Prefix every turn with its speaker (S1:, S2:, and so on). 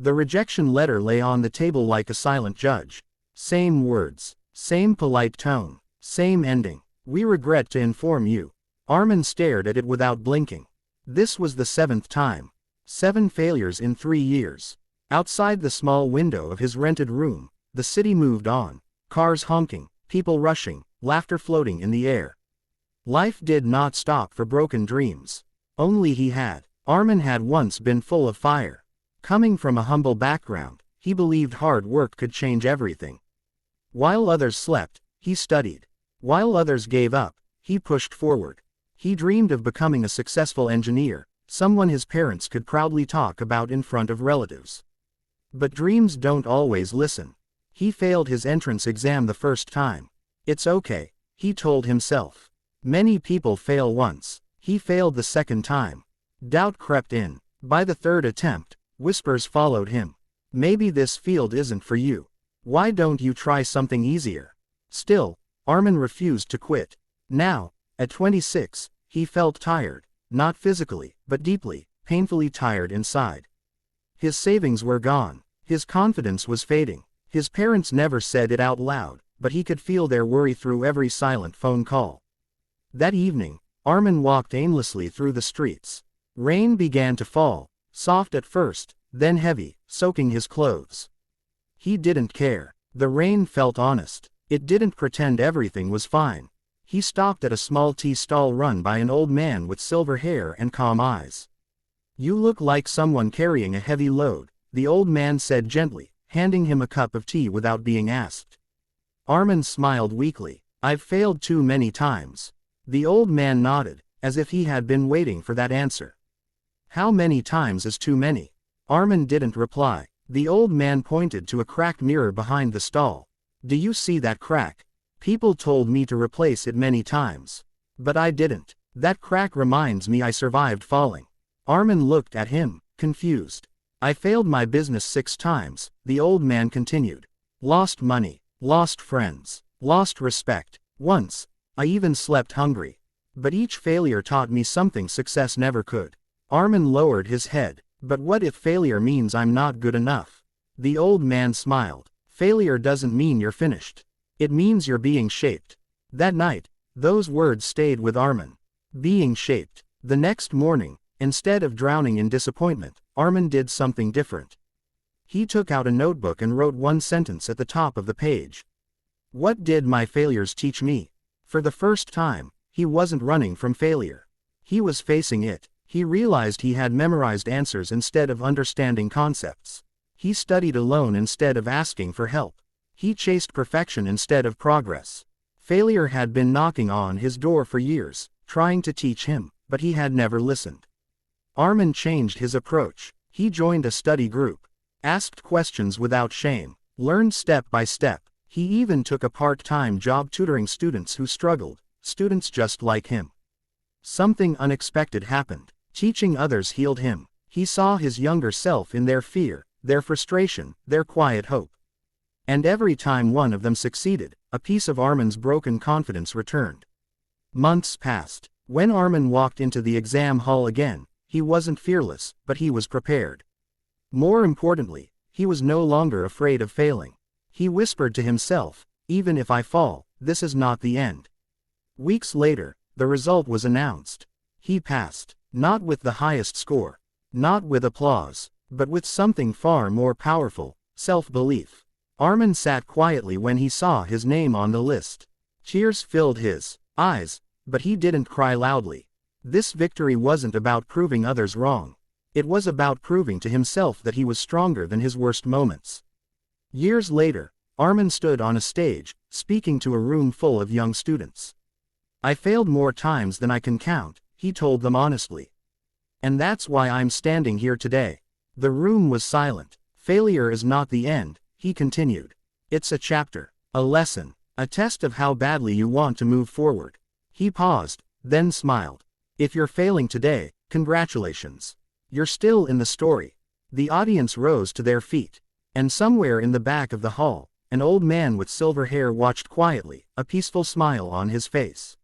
S1: The rejection letter lay on the table like a silent judge. Same words, same polite tone, same ending. We regret to inform you. Armin stared at it without blinking. This was the 7th time. 7 failures in 3 years. Outside the small window of his rented room, the city moved on. Cars honking, people rushing, laughter floating in the air. Life did not stop for broken dreams. Only he had. Armin had once been full of fire. Coming from a humble background, he believed hard work could change everything. While others slept, he studied. While others gave up, he pushed forward. He dreamed of becoming a successful engineer, someone his parents could proudly talk about in front of relatives. But dreams don't always listen. He failed his entrance exam the first time. It's okay, he told himself. Many people fail once. He failed the second time. Doubt crept in. By the third attempt, whispers followed him. Maybe this field isn't for you. Why don't you try something easier? Still, Armin refused to quit. Now, at 26, he felt tired, not physically, but deeply, painfully tired inside. His savings were gone. His confidence was fading. His parents never said it out loud, but he could feel their worry through every silent phone call. That evening, Armin walked aimlessly through the streets. Rain began to fall, soft at first, then heavy, soaking his clothes. He didn't care. The rain felt honest. It didn't pretend everything was fine. He stopped at a small tea stall run by an old man with silver hair and calm eyes. "You look like someone carrying a heavy load," the old man said gently, handing him a cup of tea without being asked. Armin smiled weakly. "I've failed too many times." The old man nodded, as if he had been waiting for that answer. "How many times is too many?" Armin didn't reply. The old man pointed to a cracked mirror behind the stall. "Do you see that crack? People told me to replace it many times. But I didn't. That crack reminds me I survived falling." Armin looked at him, confused. "I failed my business 6 times, the old man continued. Lost money, lost friends, lost respect. Once, I even slept hungry. But each failure taught me something success never could." Armin lowered his head. "But what if failure means I'm not good enough?" The old man smiled. "Failure doesn't mean you're finished. It means you're being shaped." That night, those words stayed with Armin. Being shaped. The next morning, instead of drowning in disappointment, Armin did something different. He took out a notebook and wrote one sentence at the top of the page. "What did my failures teach me?" For the first time, he wasn't running from failure. He was facing it. He realized he had memorized answers instead of understanding concepts. He studied alone instead of asking for help. He chased perfection instead of progress. Failure had been knocking on his door for years, trying to teach him, but he had never listened. Armin changed his approach. He joined a study group, asked questions without shame, learned step by step. He even took a part-time job tutoring students who struggled, students just like him. Something unexpected happened. Teaching others healed him. He saw his younger self in their fear, their frustration, their quiet hope. And every time one of them succeeded, a piece of Armin's broken confidence returned. Months passed. When Armin walked into the exam hall again, he wasn't fearless, but he was prepared. More importantly, he was no longer afraid of failing. He whispered to himself, "Even if I fall, this is not the end." Weeks later, the result was announced. He passed. Not with the highest score. Not with applause. But with something far more powerful, self-belief. Armin sat quietly when he saw his name on the list. Tears filled his eyes, but he didn't cry loudly. This victory wasn't about proving others wrong. It was about proving to himself that he was stronger than his worst moments. Years later, Armin stood on a stage, speaking to a room full of young students. "I failed more times than I can count," he told them honestly. "And that's why I'm standing here today." The room was silent. "Failure is not the end," he continued. "It's a chapter, a lesson, a test of how badly you want to move forward." He paused, then smiled. "If you're failing today, congratulations. You're still in the story." The audience rose to their feet. And somewhere in the back of the hall, an old man with silver hair watched quietly, a peaceful smile on his face.